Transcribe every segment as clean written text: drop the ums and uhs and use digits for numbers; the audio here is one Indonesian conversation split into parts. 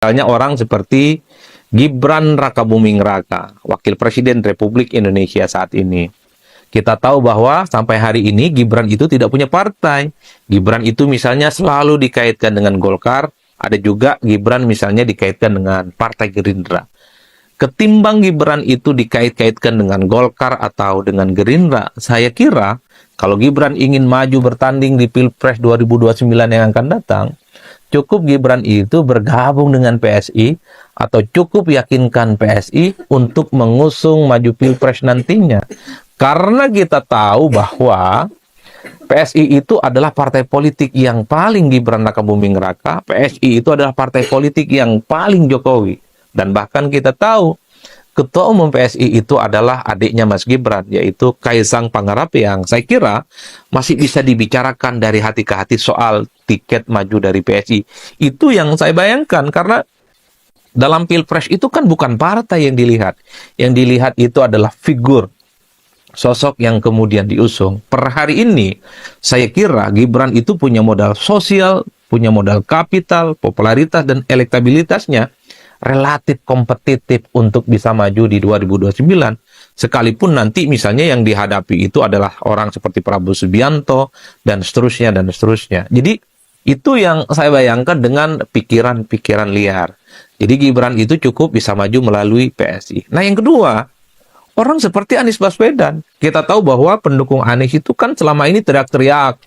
Misalnya orang seperti Gibran Rakabuming Raka, Wakil Presiden Republik Indonesia saat ini. Kita tahu bahwa sampai hari ini Gibran itu tidak punya partai. Gibran itu misalnya selalu dikaitkan dengan Golkar, ada juga Gibran misalnya dikaitkan dengan Partai Gerindra. Ketimbang Gibran itu dikait-kaitkan dengan Golkar atau dengan Gerindra, saya kira kalau Gibran ingin maju bertanding di Pilpres 2029 yang akan datang, cukup Gibran itu bergabung dengan PSI atau cukup yakinkan PSI untuk mengusung maju Pilpres nantinya. Karena kita tahu bahwa PSI itu adalah partai politik yang paling Gibran Rakabuming Raka, PSI itu adalah partai politik yang paling Jokowi. Dan bahkan kita tahu Ketua Umum PSI itu adalah adiknya Mas Gibran, yaitu Kaisang Pangarap, yang saya kira masih bisa dibicarakan dari hati ke hati soal tiket maju dari PSI. Itu yang saya bayangkan, karena dalam Pilpres itu kan bukan partai yang dilihat. Yang dilihat itu adalah figur, sosok yang kemudian diusung. Per hari ini, saya kira Gibran itu punya modal sosial, punya modal kapital, popularitas, dan elektabilitasnya relatif kompetitif untuk bisa maju di 2029. Sekalipun nanti misalnya yang dihadapi itu adalah orang seperti Prabowo Subianto, dan seterusnya, dan seterusnya. Jadi, itu yang saya bayangkan dengan pikiran-pikiran liar. Jadi, Gibran itu cukup bisa maju melalui PSI. Nah, yang kedua, orang seperti Anies Baswedan. Kita tahu bahwa pendukung Anies itu kan selama ini teriak-teriak,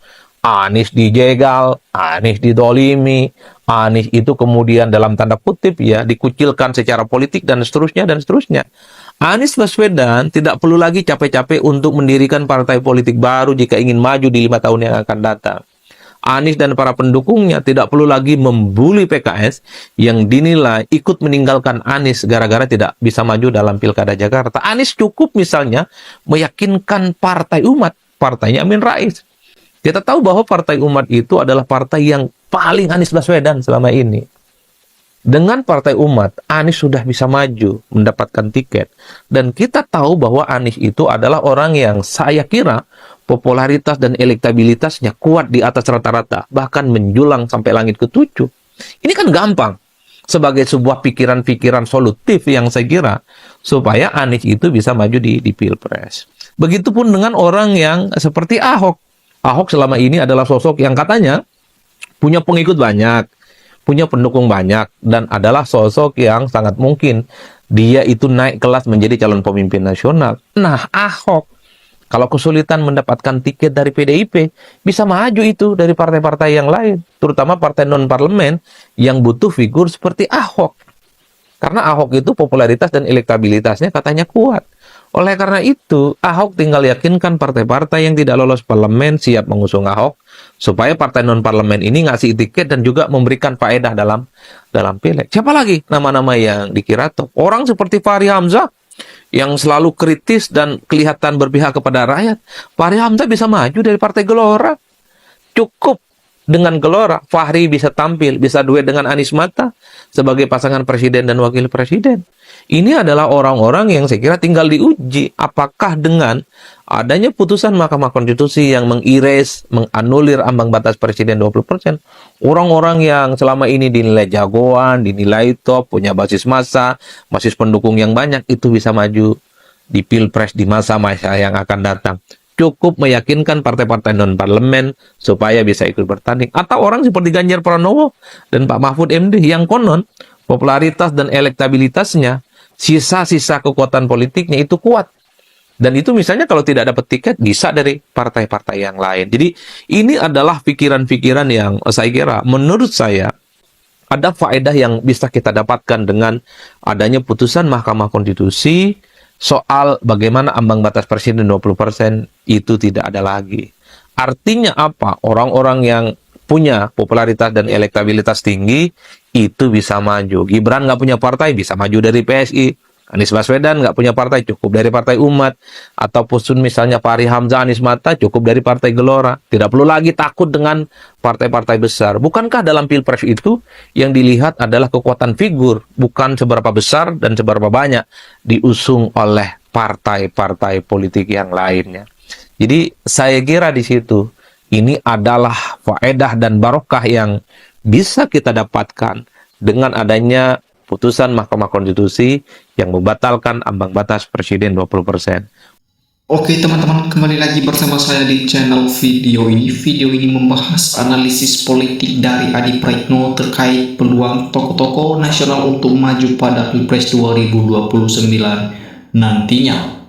Anies dijegal, Anies didolimi, Anies itu kemudian dalam tanda kutip ya dikucilkan secara politik dan seterusnya dan seterusnya. Anies Baswedan tidak perlu lagi capek-capek untuk mendirikan partai politik baru jika ingin maju di 5 tahun yang akan datang. Anies dan para pendukungnya tidak perlu lagi membuli PKS yang dinilai ikut meninggalkan Anies gara-gara tidak bisa maju dalam Pilkada Jakarta. Anies cukup misalnya meyakinkan Partai Umat, partainya Amin Rais. Kita tahu bahwa Partai Umat itu adalah partai yang paling Anies Baswedan selama ini. Dengan Partai Umat, Anies sudah bisa maju, mendapatkan tiket. Dan kita tahu bahwa Anies itu adalah orang yang saya kira popularitas dan elektabilitasnya kuat di atas rata-rata, bahkan menjulang sampai langit ketujuh. Ini kan gampang, sebagai sebuah pikiran-pikiran solutif yang saya kira, supaya Anies itu bisa maju di Pilpres. Begitupun dengan orang yang seperti Ahok. Ahok selama ini adalah sosok yang katanya punya pengikut banyak, punya pendukung banyak, dan adalah sosok yang sangat mungkin dia itu naik kelas menjadi calon pemimpin nasional. Nah, Ahok kalau kesulitan mendapatkan tiket dari PDIP, bisa maju itu dari partai-partai yang lain, terutama partai non-parlemen yang butuh figur seperti Ahok. Karena Ahok itu popularitas dan elektabilitasnya katanya kuat. Oleh karena itu, Ahok tinggal yakinkan partai-partai yang tidak lolos parlemen siap mengusung Ahok, supaya partai non-parlemen ini ngasih tiket dan juga memberikan faedah dalam pileg. Siapa lagi nama-nama yang dikira top? Orang seperti Fahri Hamzah, yang selalu kritis dan kelihatan berpihak kepada rakyat. Fahri Hamzah bisa maju dari Partai Gelora. Cukup dengan Gelora, Fahri bisa tampil, bisa duet dengan Anies Mata sebagai pasangan presiden dan wakil presiden. Ini adalah orang-orang yang saya kira tinggal diuji apakah dengan adanya putusan Mahkamah Konstitusi yang menganulir ambang batas presiden 20%, orang-orang yang selama ini dinilai jagoan, dinilai top, punya basis massa, basis pendukung yang banyak, itu bisa maju di Pilpres di masa-masa yang akan datang. Cukup meyakinkan partai-partai non-parlemen supaya bisa ikut bertanding. Atau orang seperti Ganjar Pranowo dan Pak Mahfud MD yang konon popularitas dan elektabilitasnya, sisa-sisa kekuatan politiknya itu kuat. Dan itu misalnya kalau tidak dapat tiket bisa dari partai-partai yang lain. Jadi ini adalah pikiran-pikiran yang saya kira menurut saya ada faedah yang bisa kita dapatkan dengan adanya putusan Mahkamah Konstitusi soal bagaimana ambang batas presiden 20% itu tidak ada lagi. Artinya apa? Orang-orang yang punya popularitas dan elektabilitas tinggi itu bisa maju. Gibran nggak punya partai, bisa maju dari PSI. Anies Baswedan nggak punya partai, cukup dari Partai Umat. Ataupun misalnya Fahri Hamzah, Anies Mata, cukup dari Partai Gelora. Tidak perlu lagi takut dengan partai-partai besar. Bukankah dalam Pilpres itu yang dilihat adalah kekuatan figur, bukan seberapa besar dan seberapa banyak diusung oleh partai-partai politik yang lainnya. Jadi saya kira di situ ini adalah faedah dan barokah yang bisa kita dapatkan dengan adanya putusan Mahkamah Konstitusi yang membatalkan ambang batas presiden 20%. Oke teman-teman, kembali lagi bersama saya di channel video ini. Video ini membahas analisis politik dari Adi Praitno terkait peluang tokoh-tokoh nasional untuk maju pada Pilpres 2029 nantinya.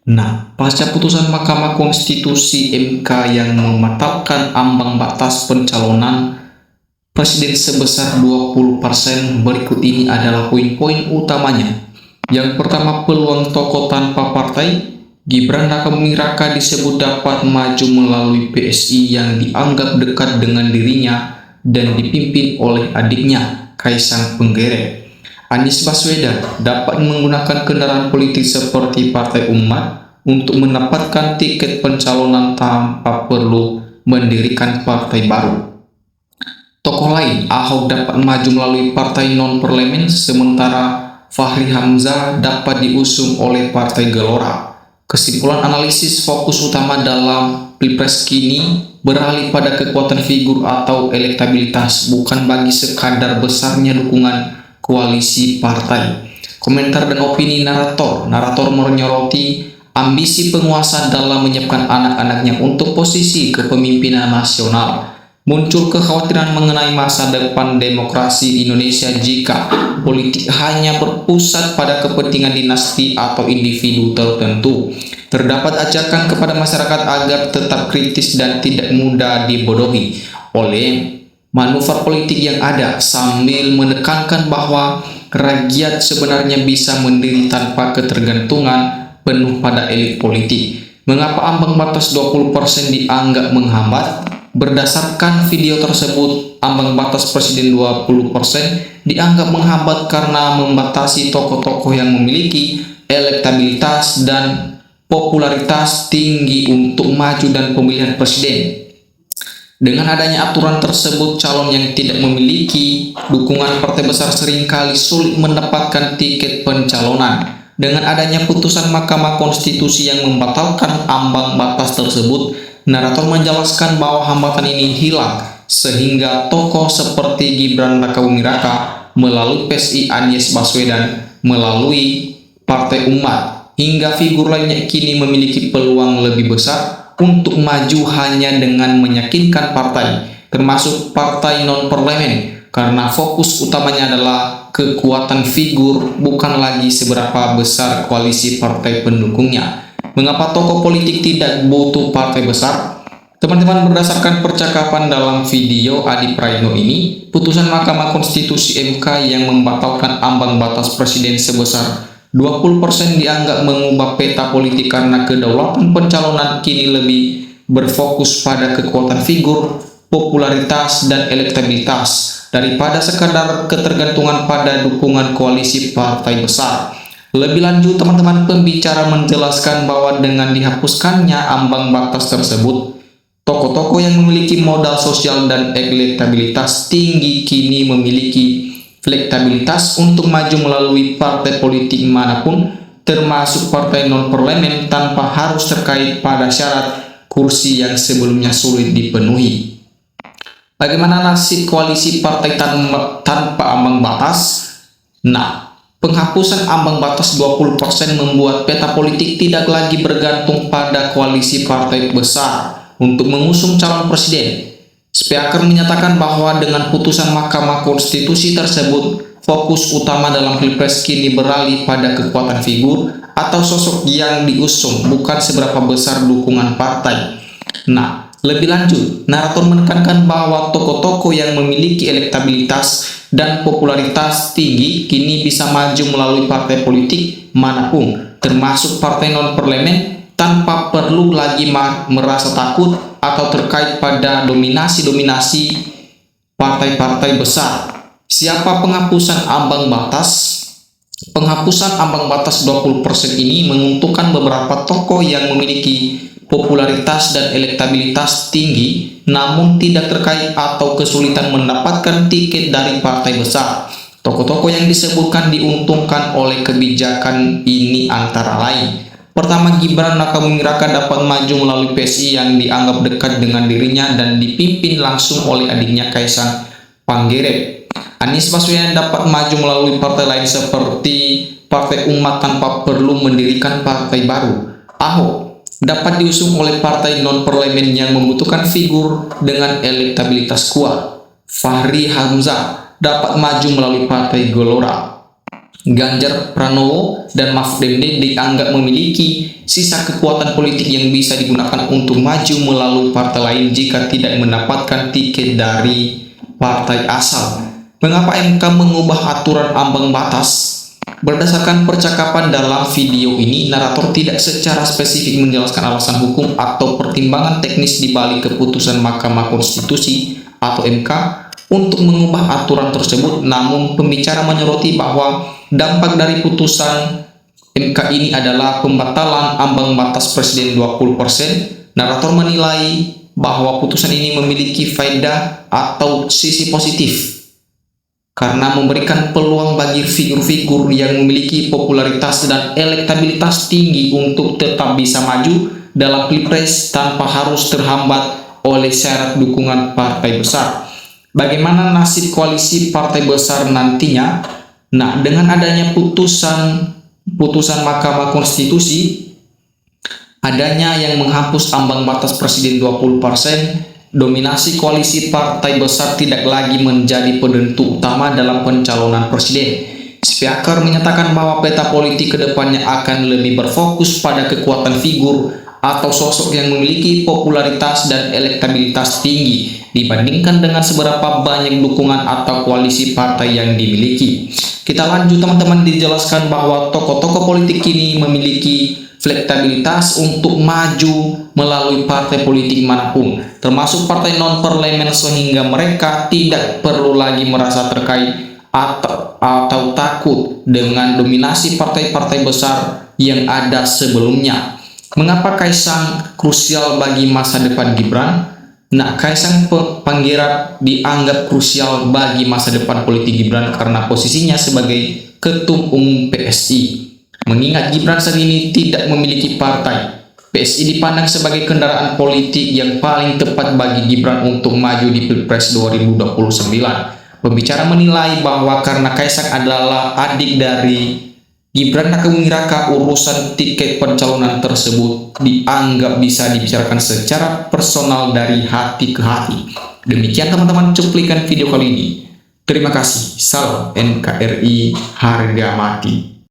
Nah, pasca putusan Mahkamah Konstitusi MK yang membatalkan ambang batas pencalonan presiden sebesar 20%, berikut ini adalah poin-poin utamanya. Yang pertama, peluang tokoh tanpa partai. Gibran Rakabuming Raka disebut dapat maju melalui PSI yang dianggap dekat dengan dirinya dan dipimpin oleh adiknya, Kaisang Pangarep. Anies Baswedan dapat menggunakan kendaraan politik seperti Partai Umat untuk mendapatkan tiket pencalonan tanpa perlu mendirikan partai baru. Tokoh lain, Ahok dapat maju melalui partai non-parlemen, sementara Fahri Hamzah dapat diusung oleh Partai Gelora. Kesimpulan analisis, fokus utama dalam Pilpres kini beralih pada kekuatan figur atau elektabilitas, bukan bagi sekadar besarnya dukungan koalisi partai. Komentar dan opini narator. Narator menyoroti ambisi penguasa dalam menyiapkan anak-anaknya untuk posisi kepemimpinan nasional. Muncul kekhawatiran mengenai masa depan demokrasi di Indonesia jika politik hanya berpusat pada kepentingan dinasti atau individu tertentu. Terdapat ajakan kepada masyarakat agar tetap kritis dan tidak mudah dibodohi oleh manuver politik yang ada, sambil menekankan bahwa rakyat sebenarnya bisa mandiri tanpa ketergantungan penuh pada elit politik. Mengapa ambang batas 20% dianggap menghambat? Berdasarkan video tersebut, ambang batas presiden 20% dianggap menghambat karena membatasi tokoh-tokoh yang memiliki elektabilitas dan popularitas tinggi untuk maju dan pemilihan presiden. Dengan adanya aturan tersebut, calon yang tidak memiliki dukungan partai besar seringkali sulit mendapatkan tiket pencalonan. Dengan adanya putusan Mahkamah Konstitusi yang membatalkan ambang batas tersebut, narator menjelaskan bahwa hambatan ini hilang, sehingga tokoh seperti Gibran Rakabuming Raka melalui PSI, Anies Baswedan melalui Partai Umat, hingga figur lainnya kini memiliki peluang lebih besar untuk maju hanya dengan meyakinkan partai, termasuk partai non-parlemen, karena fokus utamanya adalah kekuatan figur, bukan lagi seberapa besar koalisi partai pendukungnya. Mengapa tokoh politik tidak butuh partai besar? Teman-teman, berdasarkan percakapan dalam video Adi Praitno ini, putusan Mahkamah Konstitusi MK yang membatalkan ambang batas presiden sebesar 20% dianggap mengubah peta politik karena kedaulatan pencalonan kini lebih berfokus pada kekuatan figur, popularitas, dan elektabilitas daripada sekadar ketergantungan pada dukungan koalisi partai besar. Lebih lanjut, teman-teman, pembicara menjelaskan bahwa dengan dihapuskannya ambang batas tersebut, tokoh-tokoh yang memiliki modal sosial dan elektabilitas tinggi kini memiliki fleksibilitas untuk maju melalui partai politik manapun, termasuk partai non-parlemen, tanpa harus terkait pada syarat kursi yang sebelumnya sulit dipenuhi. Bagaimana nasib koalisi partai tanpa ambang batas? Nah, penghapusan ambang batas 20% membuat peta politik tidak lagi bergantung pada koalisi partai besar untuk mengusung calon presiden. Speaker menyatakan bahwa dengan putusan Mahkamah Konstitusi tersebut, fokus utama dalam Pilpres kini beralih pada kekuatan figur atau sosok yang diusung, bukan seberapa besar dukungan partai. Nah, lebih lanjut, narator menekankan bahwa tokoh-tokoh yang memiliki elektabilitas dan popularitas tinggi kini bisa maju melalui partai politik manapun, termasuk partai non-parlemen, tanpa perlu lagi merasa takut atau terkait pada dominasi-dominasi partai-partai besar. Siapa penghapusan ambang batas? Penghapusan ambang batas 20% ini menguntungkan beberapa tokoh yang memiliki popularitas dan elektabilitas tinggi, namun tidak terkait atau kesulitan mendapatkan tiket dari partai besar. Tokoh-tokoh yang disebutkan diuntungkan oleh kebijakan ini antara lain: pertama, Gibran Rakabuming Raka dapat maju melalui PSI yang dianggap dekat dengan dirinya dan dipimpin langsung oleh adiknya Kaisang Pangarep. Anies Baswedan dapat maju melalui partai lain seperti Partai Umat tanpa perlu mendirikan partai baru. Ahok dapat diusung oleh partai non-parlemen yang membutuhkan figur dengan elektabilitas kuat. Fahri Hamzah dapat maju melalui partai Gelora. Ganjar Pranowo dan Mahfud MD dianggap memiliki sisa kekuatan politik yang bisa digunakan untuk maju melalui partai lain jika tidak mendapatkan tiket dari partai asal. Mengapa MK mengubah aturan ambang batas? Berdasarkan percakapan dalam video ini, narator tidak secara spesifik menjelaskan alasan hukum atau pertimbangan teknis di balik keputusan Mahkamah Konstitusi atau MK untuk mengubah aturan tersebut. Namun, pembicara menyoroti bahwa dampak dari putusan MK ini adalah pembatalan ambang batas presiden 20%. Narator menilai bahwa putusan ini memiliki faedah atau sisi positif karena memberikan peluang bagi figur-figur yang memiliki popularitas dan elektabilitas tinggi untuk tetap bisa maju dalam Pilpres tanpa harus terhambat oleh syarat dukungan partai besar. Bagaimana nasib koalisi partai besar nantinya? Nah, dengan adanya putusan Mahkamah Konstitusi, adanya yang menghapus ambang batas presiden 20%, dominasi koalisi partai besar tidak lagi menjadi penentu utama dalam pencalonan presiden. Speaker menyatakan bahwa peta politik kedepannya akan lebih berfokus pada kekuatan figur atau sosok yang memiliki popularitas dan elektabilitas tinggi dibandingkan dengan seberapa banyak dukungan atau koalisi partai yang dimiliki. Kita lanjut teman-teman, dijelaskan bahwa tokoh-tokoh politik ini memiliki fleksibilitas untuk maju melalui partai politik manapun, termasuk partai non-parlemen, sehingga mereka tidak perlu lagi merasa terkait atau takut dengan dominasi partai-partai besar yang ada sebelumnya. Mengapa Kaisang krusial bagi masa depan Gibran? Nah, Kaisang Pangarep dianggap krusial bagi masa depan politik Gibran karena posisinya sebagai Ketum Umum PSI. Mengingat Gibran saat ini tidak memiliki partai, PSI dipandang sebagai kendaraan politik yang paling tepat bagi Gibran untuk maju di Pilpres 2029. Pembicara menilai bahwa karena Kaisang adalah adik dari Gibran Rakabuming Raka, urusan tiket pencalonan tersebut dianggap bisa dibicarakan secara personal dari hati ke hati. Demikian teman-teman cuplikan video kali ini. Terima kasih. Salam NKRI harga mati.